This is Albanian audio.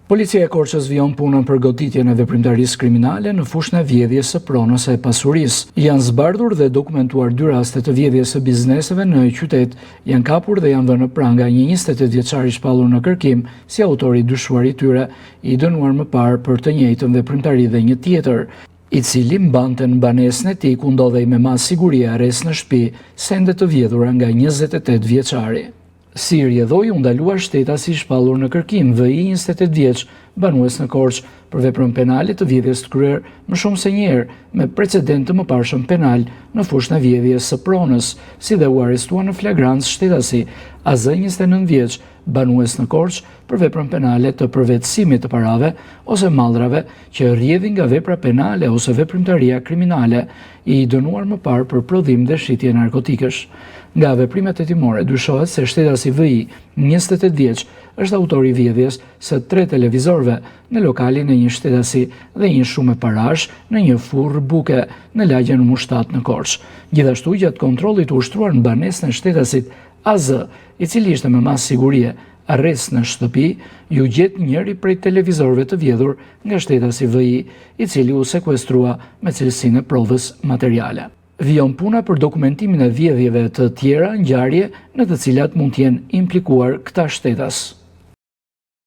Policia e Korçës vijon punën për goditjen e veprimtarisë kriminale në fushën e vjedhjes së pronës së pasurisë. Janë zbardhur dhe dokumentuar 2 raste të vjedhjes së bizneseve në qytet. Janë kapur dhe janë dhënë pranga një 28 vjeçar i shpallur në kërkim si autori dyshuar i tyre, i dënuar më parë për të njëjtën veprimtari dhe një tjetër, i cili mbante në banesën e tij ku ndodhej me mas siguri arrest në shtëpi sende të vjedhura nga 28 vjeçari. Si rjedhoi u ndaluar shtetasi i shpallur në kërkim VI 28 vjeç, banues në Korçë, për veprën penale të vjedhjes të kryer më shumë se një herë me precedent të mëparshëm penal në fushën e vjedhjes së pronës, si dhe u arrestua në flagrancë shtetasi AZ 29 vjeç, banues në Korçë, për veprën penale të përvetësimit të parave ose mallrave që rrjedhin nga vepra penale ose veprimtaria kriminale, i dënuar më parë për prodhim dhe shitje narkotikësh. Nga veprimet hetimore dyshohet se shtetasi VI 28 vjeç është autori i vjedhjes së 3 televizorëve në lokalin e një shtetasi dhe një shumë parash në një furrë buke në lagjen Mushtat në Korçë. Gjithashtu, gjatë kontrollit u ushtruar në banesën e shtetasit AZ, i cili ishte me mas sigurie arrest në shtëpi, ju gjet njëri prej televizorëve të vjedhur nga shtetasi VI, i cili u sekuestrua me cilësinë e provës materiale. Vijon puna për dokumentimin e vjedhjeve të tjera ngjarje në të cilat mund të jenë implikuar këta shtetas.